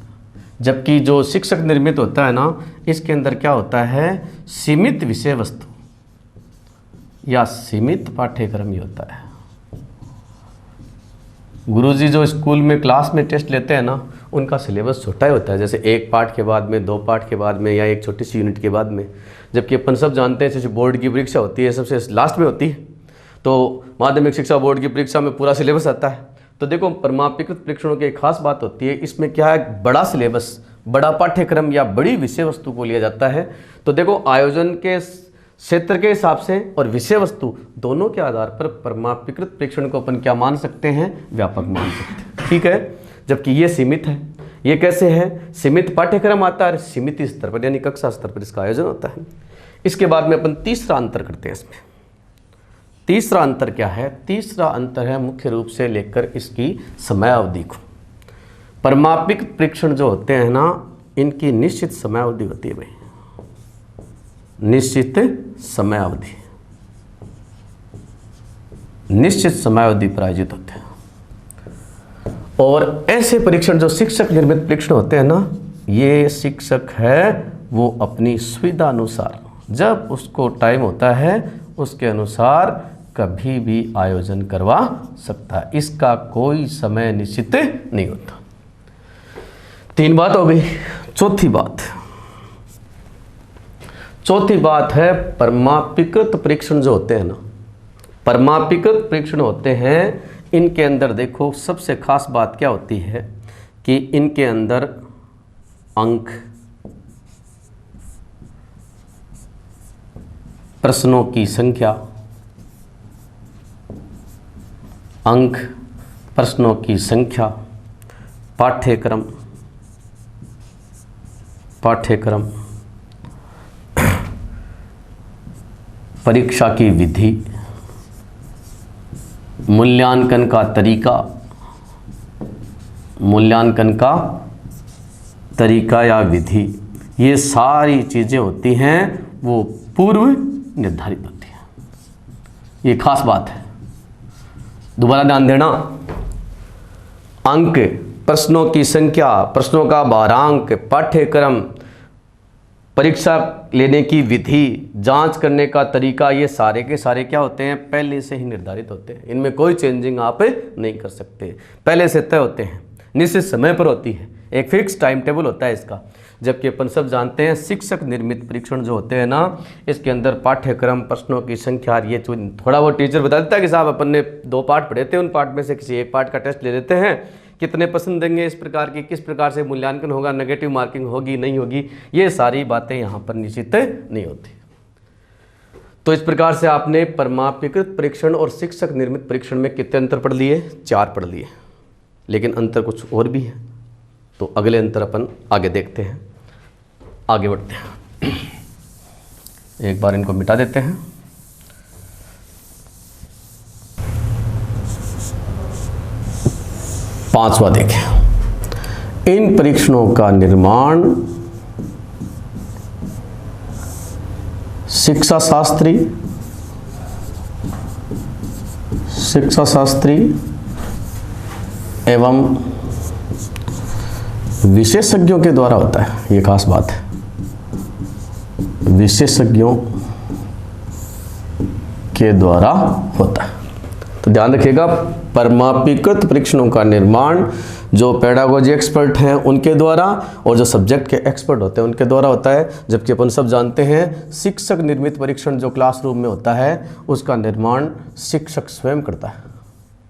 Speaker 1: जबकि जो शिक्षक निर्मित होता है ना, इसके अंदर क्या होता है, सीमित विषय वस्तु या सीमित पाठ्यक्रम ही होता है। गुरुजी जो स्कूल में क्लास में टेस्ट लेते हैं ना, उनका सिलेबस छोटा ही होता है, जैसे एक पाठ के बाद में, 2 पाठ के बाद में, या एक छोटी सी यूनिट के बाद में। जबकि अपन सब जानते हैं जैसे बोर्ड की परीक्षा होती है सबसे लास्ट में होती है, तो माध्यमिक शिक्षा बोर्ड की परीक्षा में पूरा सिलेबस आता है। तो देखो परमाणुकृत परीक्षणों की एक खास बात होती है, इसमें क्या है, बड़ा सिलेबस, बड़ा पाठ्यक्रम या बड़ी विषय वस्तु को लिया जाता है। तो देखो आयोजन के क्षेत्र के हिसाब से और विषय वस्तु दोनों के आधार पर परमाणुकृत परीक्षण को अपन क्या मान सकते हैं, व्यापक मान सकते हैं। ठीक है, जबकि ये सीमित है। ये कैसे है? सीमित पाठ्यक्रम आता है, सीमित स्तर पर यानी कक्षा स्तर पर इसका आयोजन होता है। इसके बाद में अपन तीसरा अंतर करते हैं इसमें। तीसरा अंतर क्या है? तीसरा अंतर है मुख्य रूप से लेकर इसकी समय अवधि को। परमाणुकृत परीक्षण जो होते हैं ना, इनकी निश्चित समय अवधि होती है भाई, निश्चित समय अवधि, निश्चित समय अवधि पर आयोजित होते हैं। और ऐसे परीक्षण जो शिक्षक निर्मित परीक्षण होते हैं ना, ये शिक्षक है वो अपनी सुविधा अनुसार, जब उसको टाइम होता है उसके अनुसार कभी भी आयोजन करवा सकता है, इसका कोई समय निश्चित नहीं होता। 3 बात हो गई। चौथी बात है परमाणुकृत परीक्षण जो होते हैं ना, परमाणुकृत परीक्षण होते हैं, इनके अंदर देखो सबसे खास बात क्या होती है कि इनके अंदर अंक, प्रश्नों की संख्या, अंक, प्रश्नों की संख्या, पाठ्यक्रम, परीक्षा की विधि, मूल्यांकन का तरीका या विधि, ये सारी चीज़ें होती हैं वो पूर्व निर्धारित होती हैं। ये खास बात है, दोबारा ध्यान देना। अंक, प्रश्नों की संख्या, प्रश्नों का भारांक, पाठ्यक्रम, परीक्षा लेने की विधि, जांच करने का तरीका, ये सारे के सारे क्या होते हैं, पहले से ही निर्धारित होते हैं। इनमें कोई चेंजिंग आप नहीं कर सकते, पहले से तय होते हैं, निश्चित समय पर होती है, एक फिक्स टाइम टेबल होता है इसका। जबकि अपन सब जानते हैं शिक्षक निर्मित परीक्षण जो होते हैं ना, इसके अंदर पाठ्यक्रम, प्रश्नों की संख्या, ये थोड़ा वो टीचर बता देता है कि साहब अपन ने 2 पाठ पढ़े थे, उन पाठ में से किसी एक पाठ का टेस्ट ले लेते हैं, कितने पसंद देंगे, इस प्रकार की किस प्रकार से मूल्यांकन होगा, नेगेटिव मार्किंग होगी नहीं होगी, ये सारी बातें यहाँ पर निश्चित नहीं होती। तो इस प्रकार से आपने परमाणुकृत परीक्षण और शिक्षक निर्मित परीक्षण में कितने अंतर पढ़ लिए? 4 पढ़ लिए, लेकिन अंतर कुछ और भी है। तो अगले अंतर अपन आगे देखते हैं, आगे बढ़ते हैं। एक बार इनको मिटा देते हैं। पांचवा देखें, इन परीक्षणों का निर्माण शिक्षा शास्त्री एवं विशेषज्ञों के द्वारा होता है। ये खास बात है, विशेषज्ञों के द्वारा होता है। तो ध्यान रखिएगा, परमापीकृत परीक्षणों का निर्माण जो पेडागोजी एक्सपर्ट हैं उनके द्वारा और जो सब्जेक्ट के एक्सपर्ट होते हैं उनके द्वारा होता है, जबकि अपन सब जानते हैं शिक्षक निर्मित परीक्षण जो क्लासरूम में होता है उसका निर्माण शिक्षक स्वयं करता है।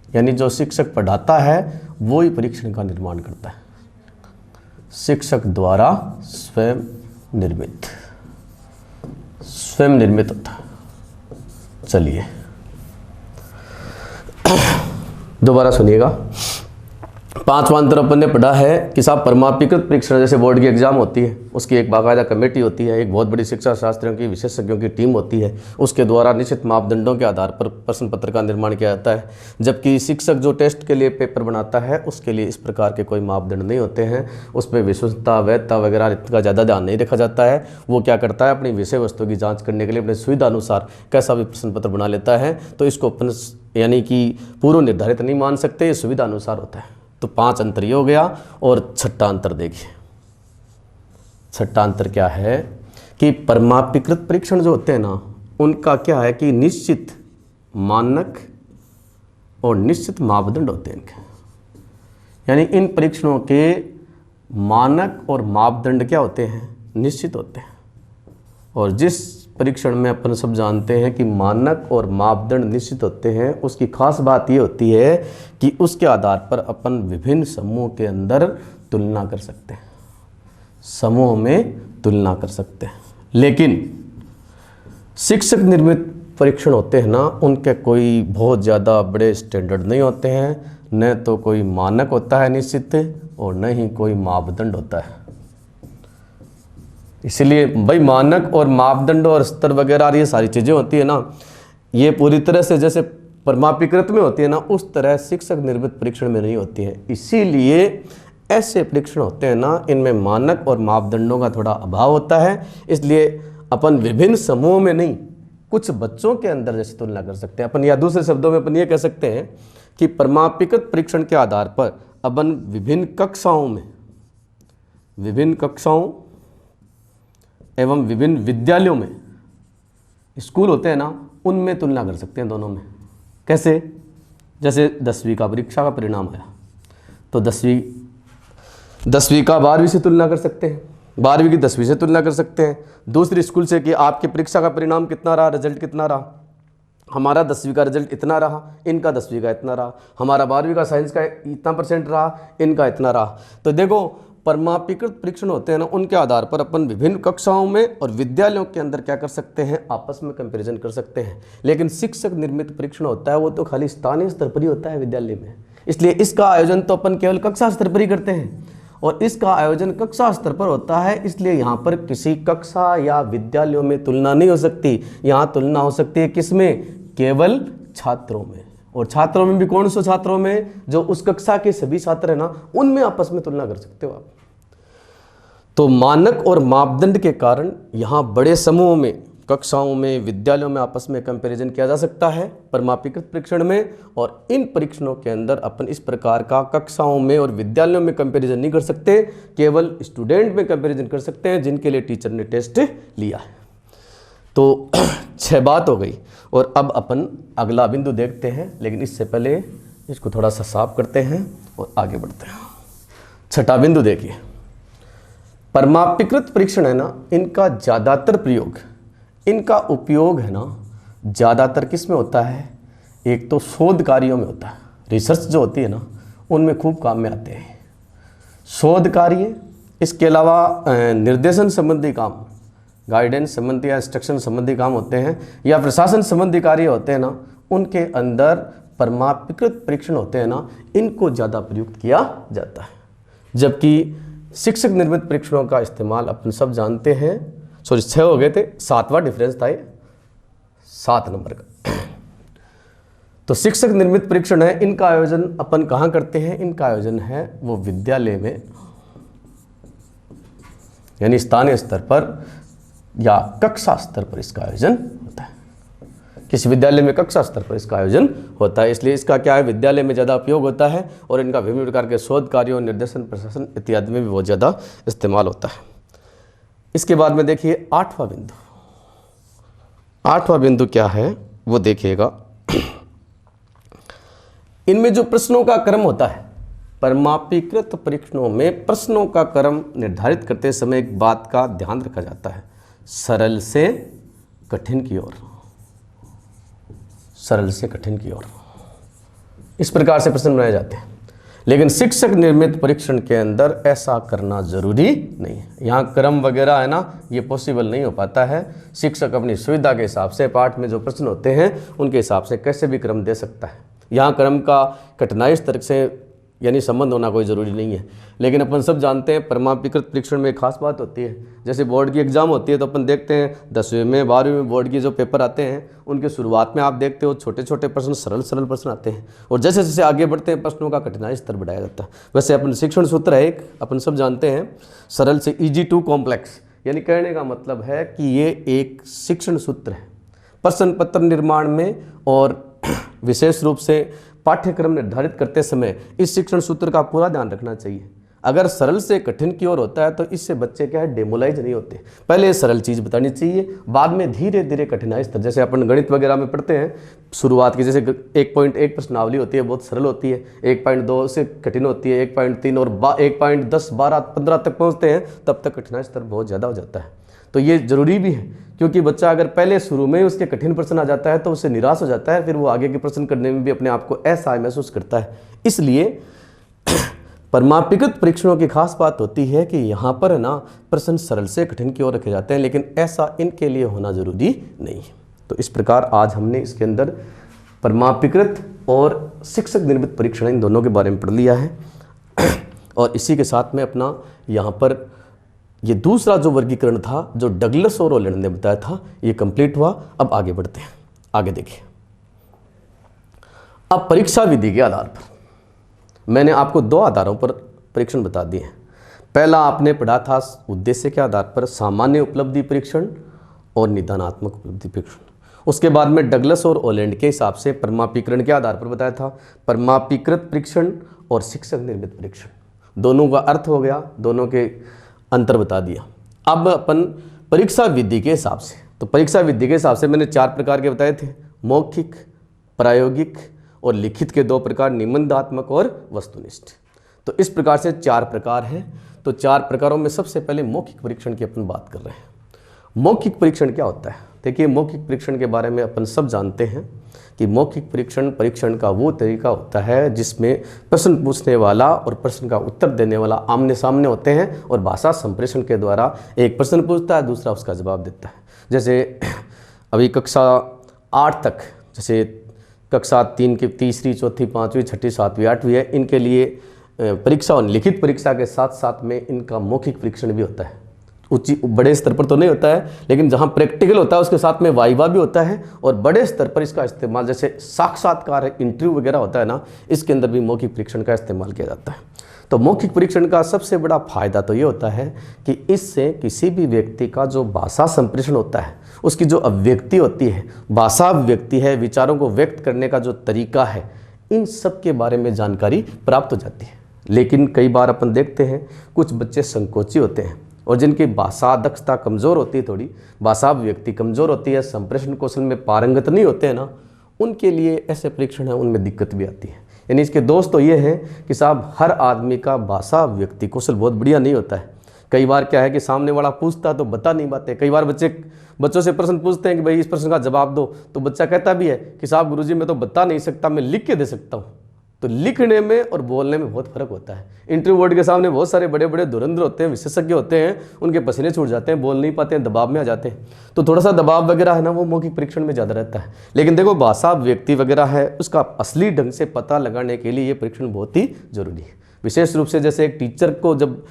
Speaker 1: यानी जो शिक्षक पढ़ाता है वो ही परीक्षण का निर्माण करता है, शिक्षक द्वारा स्वयं निर्मित होता है। चलिए दोबारा सुनिएगा। पांचवां अंतर अपन ने पढ़ा है कि साहब परमापीकृत परीक्षण जैसे बोर्ड की एग्जाम होती है, उसकी एक बाकायदा कमेटी होती है, एक बहुत बड़ी शिक्षा शास्त्रियों की विशेषज्ञों की टीम होती है, उसके द्वारा निश्चित मापदंडों के आधार पर प्रश्न पत्र का निर्माण किया जाता है। जबकि शिक्षक जो टेस्ट के लिए पेपर बनाता है उसके लिए इस प्रकार के कोई मापदंड नहीं होते हैं, उस पर विश्वसनीयता वैधता वगैरह इतना ज़्यादा ध्यान नहीं रखा जाता है। वो क्या करता है, अपनी विषय वस्तु की जाँच करने के लिए अपने सुविधा अनुसार कैसा भी प्रश्न पत्र बना लेता है, तो इसको अपन यानी कि पूर्व निर्धारित नहीं मान सकते, ये सुविधा अनुसार होता है। तो 5 अंतर ये हो गया। और छठा अंतर देखिए, छठा अंतर क्या है कि परमापीकृत परीक्षण जो होते हैं ना उनका क्या है कि निश्चित मानक और निश्चित मापदंड होते हैं इनके। यानी इन परीक्षणों के मानक और मापदंड क्या होते हैं, निश्चित होते हैं। और जिस परीक्षण में अपन सब जानते हैं कि मानक और मापदंड निश्चित होते हैं, उसकी खास बात ये होती है कि उसके आधार पर अपन विभिन्न समूह के अंदर तुलना कर सकते हैं, समूह में तुलना कर सकते हैं। लेकिन शिक्षक निर्मित परीक्षण होते हैं ना, उनके कोई बहुत ज़्यादा बड़े स्टैंडर्ड नहीं होते हैं, न तो कोई मानक होता है निश्चित और न ही कोई मापदंड होता है। इसलिए भाई मानक और मापदंड और स्तर वगैरह ये सारी चीज़ें होती है ना, ये पूरी तरह से जैसे परमापीकृत में होती है ना उस तरह शिक्षक निर्मित परीक्षण में नहीं होती है। इसीलिए ऐसे परीक्षण होते हैं ना, इनमें मानक और मापदंडों का थोड़ा अभाव होता है। इसलिए अपन विभिन्न समूहों में नहीं, कुछ बच्चों के अंदर जैसे तुलना कर सकते हैं अपन, या दूसरे शब्दों में अपन ये कह सकते हैं कि परमापीकृत परीक्षण के आधार पर अपन विभिन्न कक्षाओं एवं विभिन्न विद्यालयों में, स्कूल होते हैं ना, उनमें तुलना कर सकते हैं दोनों में। कैसे, जैसे 10वीं का परीक्षा का परिणाम आया तो 10वीं का 12वीं से तुलना कर सकते हैं, 12वीं की 10वीं से तुलना कर सकते हैं। दूसरे स्कूल से कि आपकी परीक्षा का परिणाम कितना रहा, रिजल्ट कितना रहा, हमारा 10वीं का रिजल्ट इतना रहा, इनका 10वीं का इतना रहा, हमारा 12वीं का साइंस का इतना % रहा, इनका इतना रहा। तो देखो परमापीकृत परीक्षण होते हैं ना, उनके आधार पर अपन विभिन्न कक्षाओं में और विद्यालयों के अंदर क्या कर सकते हैं, आपस में कंपैरिजन कर सकते हैं। लेकिन शिक्षक निर्मित परीक्षण होता है वो तो खाली स्थानीय स्तर पर ही होता है विद्यालय में, इसलिए इसका आयोजन तो अपन केवल कक्षा स्तर पर ही करते हैं और इसका आयोजन कक्षा स्तर पर होता है। इसलिए यहाँ पर किसी कक्षा या विद्यालयों में तुलना नहीं हो सकती, यहाँ तुलना हो सकती है किसमें, केवल छात्रों में। और छात्रों में भी कौन से छात्रों में, जो उस कक्षा के सभी छात्र हैं ना, उनमें आपस में तुलना कर सकते हो आप। तो मानक और मापदंड के कारण यहाँ बड़े समूहों में, कक्षाओं में, विद्यालयों में आपस में कंपैरिजन किया जा सकता है परमापीकृत परीक्षण में। और इन परीक्षणों के अंदर अपन इस प्रकार का कक्षाओं में और विद्यालयों में कंपैरिजन नहीं कर सकते, केवल स्टूडेंट में कंपैरिजन कर सकते हैं जिनके लिए टीचर ने टेस्ट लिया है। तो 6 बात हो गई। और अब अपन अगला बिंदु देखते हैं, लेकिन इससे पहले इसको थोड़ा सा साफ करते हैं और आगे बढ़ते हैं। छठा बिंदु देखिए, परमापीकृत परीक्षण है ना, इनका ज़्यादातर प्रयोग, इनका उपयोग है ना ज़्यादातर किस में होता है, एक तो शोध कार्यों में होता है, रिसर्च जो होती है ना उनमें खूब काम में आते हैं शोध कार्य। इसके अलावा निर्देशन संबंधी काम, गाइडेंस संबंधी या इंस्ट्रक्शन संबंधी काम होते हैं, या प्रशासन संबंधी कार्य होते हैं ना, उनके अंदर परमापीकृत परीक्षण होते हैं ना, इनको ज़्यादा प्रयुक्त किया जाता है। जबकि शिक्षक निर्मित परीक्षणों का इस्तेमाल अपन सब जानते हैं, 6 हो गए थे, 7वां डिफरेंस था ये 7 नंबर का। तो शिक्षक निर्मित परीक्षण है, इनका आयोजन अपन कहाँ करते हैं, इनका आयोजन है वो विद्यालय में, यानी स्थानीय स्तर पर या कक्षा स्तर पर इसका आयोजन होता है। किसी विद्यालय में कक्षा स्तर पर इसका आयोजन होता है, इसलिए इसका क्या है, विद्यालय में ज़्यादा उपयोग होता है और इनका विभिन्न प्रकार के शोध कार्यों, निर्देशन, प्रशासन इत्यादि में भी बहुत ज़्यादा इस्तेमाल होता है। इसके बाद में देखिए 8वां बिंदु। 8वां बिंदु क्या है वो देखिएगा। इनमें जो प्रश्नों का क्रम होता है, परमापीकृत परीक्षणों में प्रश्नों का क्रम निर्धारित करते समय एक बात का ध्यान रखा जाता है, सरल से कठिन की ओर, सरल से कठिन की ओर, इस प्रकार से प्रश्न बनाए जाते हैं। लेकिन शिक्षक निर्मित परीक्षण के अंदर ऐसा करना जरूरी नहीं है। यहाँ क्रम वगैरह है ना, ये पॉसिबल नहीं हो पाता है। शिक्षक अपनी सुविधा के हिसाब से पाठ में जो प्रश्न होते हैं उनके हिसाब से कैसे भी क्रम दे सकता है। यहाँ क्रम का कठिनाई स्तर से यानी संबंध होना कोई ज़रूरी नहीं है। लेकिन अपन सब जानते हैं परमापीकृत परीक्षण में एक खास बात होती है, जैसे बोर्ड की एग्ज़ाम होती है तो अपन देखते हैं 10वीं में 12वीं में बोर्ड की जो पेपर आते हैं उनके शुरुआत में आप देखते हो छोटे छोटे प्रश्न, सरल सरल प्रश्न आते हैं, और जैसे जैसे आगे बढ़ते हैं प्रश्नों का कठिनाई स्तर बढ़ाया जाता है। वैसे अपन शिक्षण सूत्र है एक, अपन सब जानते हैं, सरल से ईजी टू कॉम्प्लेक्स, यानी कहने का मतलब है कि ये एक शिक्षण सूत्र है प्रश्न पत्र निर्माण में, और विशेष रूप से पाठ्यक्रम निर्धारित करते समय इस शिक्षण सूत्र का पूरा ध्यान रखना चाहिए। अगर सरल से कठिन की ओर होता है तो इससे बच्चे क्या है, डेमोलाइज नहीं होते। पहले सरल चीज़ बतानी चाहिए, बाद में धीरे धीरे कठिनाई स्तर, जैसे अपन गणित वगैरह में पढ़ते हैं शुरुआत की, जैसे 1.1 प्रश्नावली होती है बहुत सरल होती है, 1.2 से कठिन होती है, 1.3 और 1.10 12 15 तक पहुँचते हैं, तब तक कठिनाई स्तर बहुत ज़्यादा हो जाता है। तो ये ज़रूरी भी है, क्योंकि बच्चा अगर पहले शुरू में उसके कठिन प्रश्न आ जाता है तो उससे निराश हो जाता है, फिर वो आगे के प्रश्न करने में भी अपने आप को असहाय महसूस करता है। इसलिए परमापीकृत परीक्षणों की खास बात होती है कि यहाँ पर है ना प्रश्न सरल से कठिन की ओर रखे जाते हैं, लेकिन ऐसा इनके लिए होना जरूरी नहीं है। तो इस प्रकार आज हमने इसके अंदर परमापीकृत और शिक्षक निर्मित परीक्षण इन दोनों के बारे में पढ़ लिया है, और इसी के साथ में अपना यहाँ पर ये दूसरा जो वर्गीकरण था जो डगलस और ओलैंड ने बताया था, ये कंप्लीट हुआ। अब आगे बढ़ते हैं, आगे देखिए। अब परीक्षा विधि के आधार पर मैंने आपको 2 आधारों पर परीक्षण बता दिए हैं। पहला आपने पढ़ा था उद्देश्य के आधार पर सामान्य उपलब्धि परीक्षण और निदानात्मक उपलब्धि परीक्षण। उसके बाद में डगलस और ओलैंड के हिसाब से परमापीकरण के आधार पर बताया था परमापीकृत परीक्षण और शिक्षक निर्मित परीक्षण। दोनों का अर्थ हो गया, दोनों के अंतर बता दिया। अब अपन परीक्षा विधि के हिसाब से, तो परीक्षा विधि के हिसाब से मैंने 4 प्रकार के बताए थे, मौखिक, प्रायोगिक और लिखित के 2 प्रकार, निबंधात्मक और वस्तुनिष्ठ। तो इस प्रकार से 4 प्रकार हैं। तो 4 प्रकारों में सबसे पहले मौखिक परीक्षण की अपन बात कर रहे हैं। मौखिक परीक्षण क्या होता है? देखिए, मौखिक परीक्षण के बारे में अपन सब जानते हैं कि मौखिक परीक्षण का वो तरीका होता है जिसमें प्रश्न पूछने वाला और प्रश्न का उत्तर देने वाला आमने सामने होते हैं, और भाषा संप्रेषण के द्वारा एक प्रश्न पूछता है, दूसरा उसका जवाब देता है। जैसे अभी कक्षा 8 तक, जैसे कक्षा 3 की तीसरी, चौथी, 5वीं, 6ठी, 7वीं, 8वीं है, इनके लिए परीक्षा और लिखित परीक्षा के साथ साथ में इनका मौखिक परीक्षण भी होता है। बड़े स्तर पर तो नहीं होता है, लेकिन जहाँ प्रैक्टिकल होता है उसके साथ में वाइवा भी होता है, और बड़े स्तर पर इसका इस्तेमाल जैसे साक्षात्कार, इंटरव्यू वगैरह होता है ना, इसके अंदर भी मौखिक परीक्षण का इस्तेमाल किया जाता है। तो मौखिक परीक्षण का सबसे बड़ा फायदा तो ये होता है कि इससे किसी भी व्यक्ति का जो भाषा संप्रेषण होता है, उसकी जो अभिव्यक्ति होती है, भाषा अभिव्यक्ति है, विचारों को व्यक्त करने का जो तरीका है, इन सब के बारे में जानकारी प्राप्त हो जाती है। लेकिन कई बार अपन देखते हैं कुछ बच्चे संकोची होते हैं, और जिनकी भाषा दक्षता कमज़ोर होती है, थोड़ी भाषा अभिव्यक्ति कमज़ोर होती है, संप्रेषण कौशल में पारंगत नहीं होते हैं ना, उनके लिए ऐसे परीक्षण है उनमें दिक्कत भी आती है। यानी इसके दोस्त तो ये हैं कि साहब हर आदमी का भाषा अभिव्यक्ति कौशल बहुत बढ़िया नहीं होता है। कई बार क्या है कि सामने वाला पूछता तो बता नहीं पाते। कई बार बच्चों से प्रश्न पूछते हैं कि भाई इस प्रश्न का जवाब दो, तो बच्चा कहता भी है कि साहब गुरुजी मैं तो बता नहीं सकता, मैं लिख के दे सकता हूँ। तो लिखने में और बोलने में बहुत फर्क होता है। इंटरव्यू बोर्ड के सामने बहुत सारे बड़े बड़े धुरंधर होते हैं, विशेषज्ञ होते हैं, उनके पसीने छूट जाते हैं, बोल नहीं पाते हैं, दबाव में आ जाते हैं। तो थोड़ा सा दबाव वगैरह है ना, वो मौखिक परीक्षण में ज़्यादा रहता है। लेकिन देखो, भाषा व्यक्ति वगैरह है, उसका असली ढंग से पता लगाने के लिए ये परीक्षण बहुत ही जरूरी है। विशेष रूप से जैसे एक टीचर को जब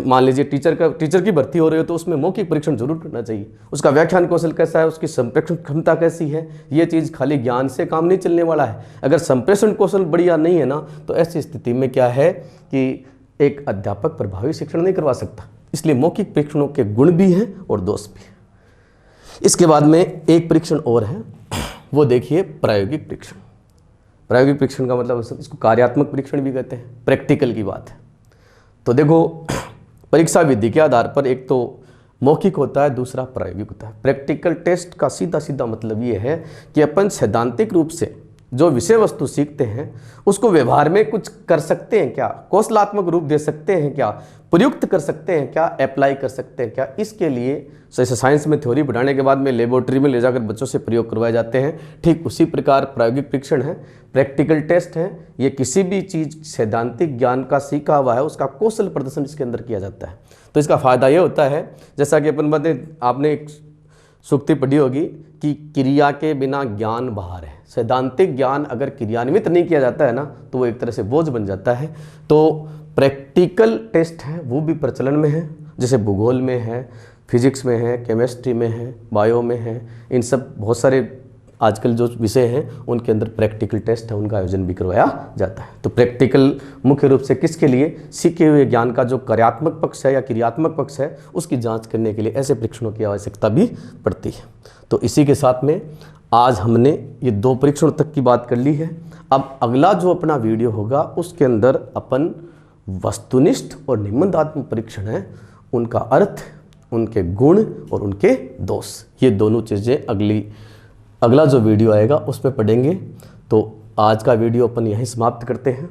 Speaker 1: मान लीजिए टीचर की भर्ती हो रही हो, तो उसमें मौखिक परीक्षण जरूर करना चाहिए। उसका व्याख्यान कौशल कैसा है, उसकी संप्रेषण क्षमता कैसी है, ये चीज़ खाली ज्ञान से काम नहीं चलने वाला है। अगर संप्रेषण कौशल बढ़िया नहीं है ना, तो ऐसी स्थिति में क्या है कि एक अध्यापक प्रभावी शिक्षण नहीं करवा सकता। इसलिए मौखिक परीक्षणों के गुण भी हैं और दोष भी हैं। इसके बाद में एक परीक्षण और है, वो देखिए प्रायोगिक परीक्षण। प्रायोगिक परीक्षण का मतलब इसको कार्यात्मक परीक्षण भी कहते हैं, प्रैक्टिकल की बात है। तो देखो, परीक्षा विधि के आधार पर एक तो मौखिक होता है, दूसरा प्रायोगिक होता है। प्रैक्टिकल टेस्ट का सीधा सीधा मतलब ये है कि अपन सैद्धांतिक रूप से जो विषय वस्तु सीखते हैं उसको व्यवहार में कुछ कर सकते हैं क्या, कौशलात्मक रूप दे सकते हैं क्या, प्रयुक्त कर सकते हैं क्या, अप्लाई कर सकते हैं क्या। इसके लिए जैसे साइंस में थ्योरी पढ़ाने के बाद में लेबोरेटरी में ले जाकर बच्चों से प्रयोग करवाए जाते हैं, ठीक उसी प्रकार प्रायोगिक परीक्षण है, प्रैक्टिकल टेस्ट है। ये किसी भी चीज़ सैद्धांतिक ज्ञान का सीखा हुआ है उसका कौशल प्रदर्शन इसके अंदर किया जाता है। तो इसका फायदा ये होता है, जैसा कि अपन बातें आपने एक सूक्ति पढ़ी होगी कि क्रिया के बिना ज्ञान बाहर है। सैद्धांतिक ज्ञान अगर क्रियान्वित नहीं किया जाता है ना तो वो एक तरह से बोझ बन जाता है। तो प्रैक्टिकल टेस्ट है वो भी प्रचलन में है, जैसे भूगोल में है, फिजिक्स में है, केमिस्ट्री में है, बायो में है। इन सब बहुत सारे आजकल जो विषय हैं उनके अंदर प्रैक्टिकल टेस्ट है, उनका आयोजन भी करवाया जाता है। तो प्रैक्टिकल मुख्य रूप से किसके लिए, सीखे हुए ज्ञान का जो कार्यात्मक पक्ष है या क्रियात्मक पक्ष है उसकी जांच करने के लिए ऐसे परीक्षणों की आवश्यकता भी पड़ती है। तो इसी के साथ में आज हमने ये 2 परीक्षणों तक की बात कर ली है। अब अगला जो अपना वीडियो होगा उसके अंदर अपन वस्तुनिष्ठ और निबंधात्मक परीक्षण है, उनका अर्थ, उनके गुण और उनके दोष, ये दोनों चीज़ें अगला जो वीडियो आएगा उसमें पढ़ेंगे। तो आज का वीडियो अपन यहीं समाप्त करते हैं।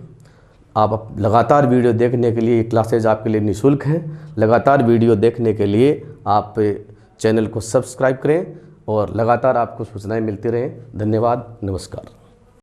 Speaker 1: आप लगातार वीडियो देखने के लिए, ये क्लासेज आपके लिए निःशुल्क हैं। लगातार वीडियो देखने के लिए आप चैनल को सब्सक्राइब करें और लगातार आपको सूचनाएं मिलती रहें। धन्यवाद, नमस्कार।